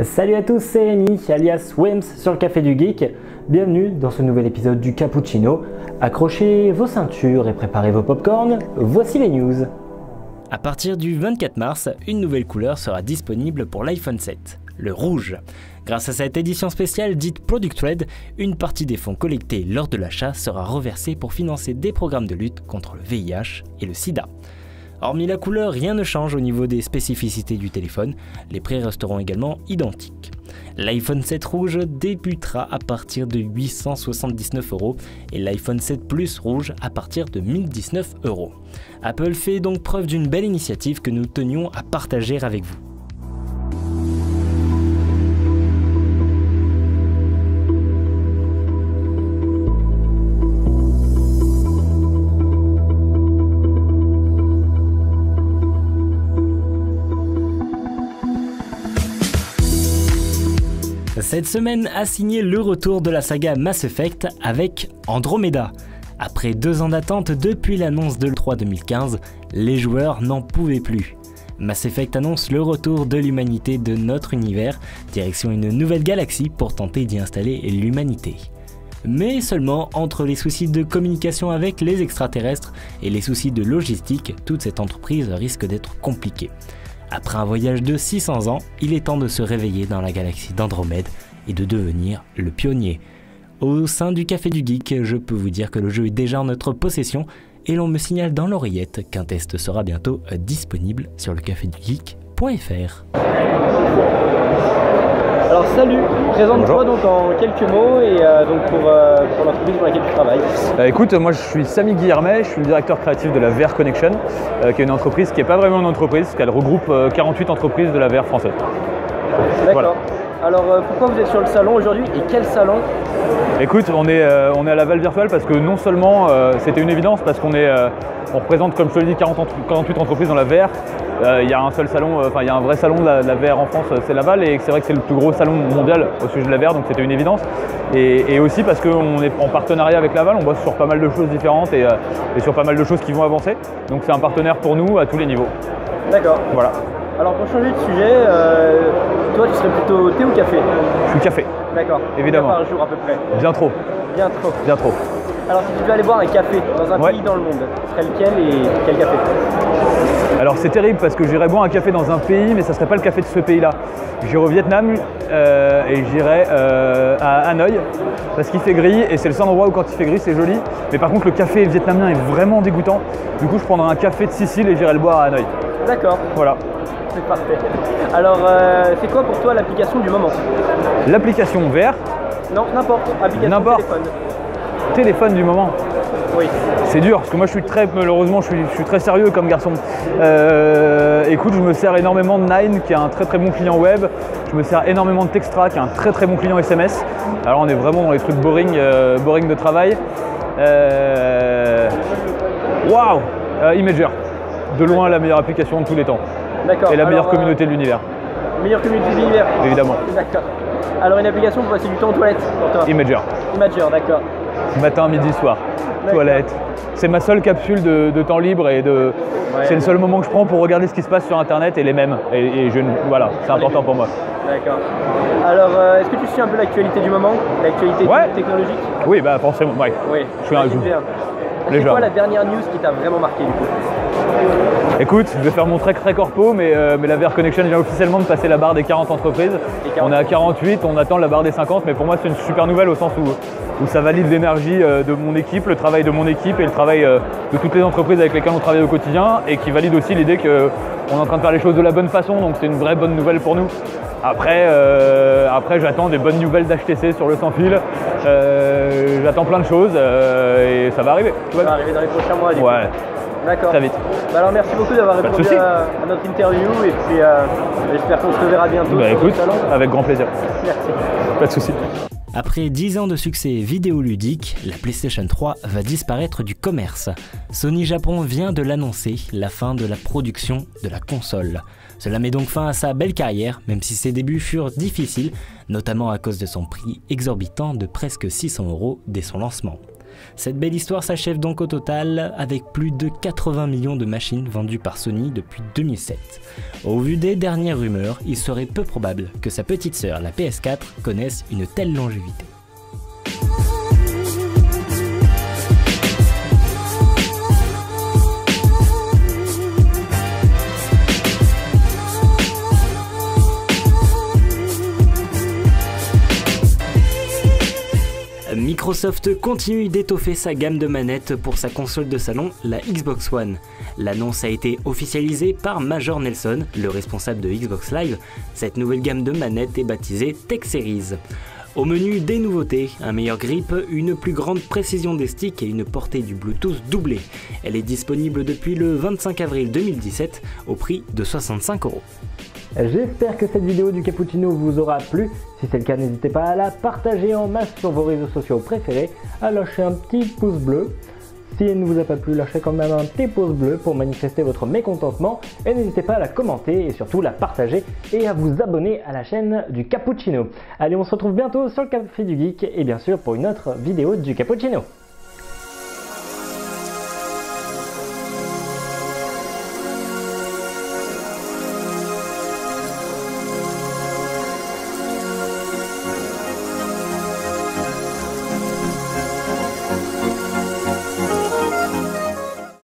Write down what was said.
Salut à tous, c'est Rémi, alias Wems sur le Café du Geek. Bienvenue dans ce nouvel épisode du Cappuccino. Accrochez vos ceintures et préparez vos popcorns, voici les news. À partir du 24 mars, une nouvelle couleur sera disponible pour l'iPhone 7, le rouge. Grâce à cette édition spéciale dite Product Red, une partie des fonds collectés lors de l'achat sera reversée pour financer des programmes de lutte contre le VIH et le sida. Hormis la couleur, rien ne change au niveau des spécificités du téléphone, les prix resteront également identiques. L'iPhone 7 rouge débutera à partir de 879 € et l'iPhone 7 Plus rouge à partir de 1019 €. Apple fait donc preuve d'une belle initiative que nous tenions à partager avec vous. Cette semaine a signé le retour de la saga Mass Effect avec Andromeda. Après 2 ans d'attente depuis l'annonce de l'E3 2015, les joueurs n'en pouvaient plus. Mass Effect annonce le retour de l'humanité de notre univers, direction une nouvelle galaxie pour tenter d'y installer l'humanité. Mais seulement entre les soucis de communication avec les extraterrestres et les soucis de logistique, toute cette entreprise risque d'être compliquée. Après un voyage de 600 ans, il est temps de se réveiller dans la galaxie d'Andromède et de devenir le pionnier. Au sein du Café du Geek, je peux vous dire que le jeu est déjà en notre possession et l'on me signale dans l'oreillette qu'un test sera bientôt disponible sur lecafedugeek.fr. Alors salut, présente-toi donc en quelques mots et donc pour l'entreprise pour laquelle tu travailles. Écoute, moi je suis Samy Guillermet, je suis le directeur créatif de la VR Connection, qui est une entreprise qui n'est pas vraiment une entreprise, parce qu'elle regroupe 48 entreprises de la VR française. D'accord. Voilà. Alors pourquoi vous êtes sur le salon aujourd'hui et quel salon? Écoute, on est à Laval Virtual parce que non seulement c'était une évidence, parce qu'on représente, comme je te l'ai dit, 48 entreprises dans la VR. Il y a un seul salon, il y a un vrai salon de la VR en France, c'est Laval, et c'est vrai que c'est le plus gros salon mondial au sujet de la VR, donc c'était une évidence. Et aussi parce qu'on est en partenariat avec Laval, on bosse sur pas mal de choses différentes et sur pas mal de choses qui vont avancer. Donc c'est un partenaire pour nous à tous les niveaux. D'accord. Voilà. Alors pour changer de sujet, toi tu serais plutôt thé ou café? Je suis café. D'accord. Évidemment. Par jour à peu près? Bien trop. Bien trop. Bien trop. Alors si tu devais aller boire un café dans un pays dans le monde, ce serait lequel et quel café? Alors c'est terrible parce que j'irais boire un café dans un pays, mais ça serait pas le café de ce pays-là. J'irais au Vietnam et j'irais à Hanoï parce qu'il fait gris et c'est le seul endroit où quand il fait gris c'est joli. Mais par contre le café vietnamien est vraiment dégoûtant. Du coup je prendrais un café de Sicile et j'irais le boire à Hanoï. D'accord. Voilà. C'est parfait. Alors c'est quoi pour toi l'application du moment? L'application VR? Non, n'importe. Application téléphone. Téléphone du moment? Oui. C'est dur parce que moi malheureusement je suis très sérieux comme garçon. Écoute, je me sers énormément de Nine qui est un très très bon client web. Je me sers énormément de Textra qui est un très très bon client SMS. Alors on est vraiment dans les trucs boring de travail. Waouh, Imager. De loin la meilleure application de tous les temps. D'accord. Et la meilleure communauté de l'univers. Meilleure communauté de l'univers? Évidemment. D'accord. Alors une application pour passer du temps aux toilettes pour toi? Imager. Imager, d'accord. Matin, midi, soir. Toilette. C'est ma seule capsule de temps libre et c'est le seul moment que je prends pour regarder ce qui se passe sur internet et les mêmes. Voilà, c'est important pour moi. D'accord. Alors, est-ce que tu suis un peu l'actualité du moment? L'actualité technologique? Oui, bah forcément, ouais. Oui. Je suis un jeu. C'est quoi la dernière news qui t'a vraiment marqué du coup? Écoute, je vais faire mon trek très corpo, mais la VR Connection vient officiellement de passer la barre des 40 entreprises. On est à 48, on attend la barre des 50, mais pour moi c'est une super nouvelle au sens où ça valide l'énergie de mon équipe, le travail de mon équipe et le travail de toutes les entreprises avec lesquelles on travaille au quotidien, et qui valide aussi l'idée qu'on est en train de faire les choses de la bonne façon, donc c'est une vraie bonne nouvelle pour nous. Après j'attends des bonnes nouvelles d'HTC sur le sans fil, j'attends plein de choses et ça va arriver. Ça va arriver dans les prochains mois. Ouais. D'accord. Très vite. Bah alors merci beaucoup d'avoir répondu à notre interview et puis j'espère qu'on se reverra bientôt sur le salon. Avec grand plaisir. Merci. Pas de soucis. Après 10 ans de succès vidéoludique, la PlayStation 3 va disparaître du commerce. Sony Japon vient de l'annoncer, la fin de la production de la console. Cela met donc fin à sa belle carrière, même si ses débuts furent difficiles, notamment à cause de son prix exorbitant de presque 600 € dès son lancement. Cette belle histoire s'achève donc au total avec plus de 80 millions de machines vendues par Sony depuis 2007. Au vu des dernières rumeurs, il serait peu probable que sa petite sœur, la PS4, connaisse une telle longévité. Microsoft continue d'étoffer sa gamme de manettes pour sa console de salon, la Xbox One. L'annonce a été officialisée par Major Nelson, le responsable de Xbox Live. Cette nouvelle gamme de manettes est baptisée Tech Series. Au menu, des nouveautés, un meilleur grip, une plus grande précision des sticks et une portée du Bluetooth doublée. Elle est disponible depuis le 25 avril 2017 au prix de 65 €. J'espère que cette vidéo du Cappuccino vous aura plu. Si c'est le cas, n'hésitez pas à la partager en masse sur vos réseaux sociaux préférés, à lâcher un petit pouce bleu. Si elle ne vous a pas plu, lâchez quand même un petit pouce bleu pour manifester votre mécontentement. Et n'hésitez pas à la commenter et surtout la partager et à vous abonner à la chaîne du Cappuccino. Allez, on se retrouve bientôt sur le Café du Geek et bien sûr pour une autre vidéo du Cappuccino.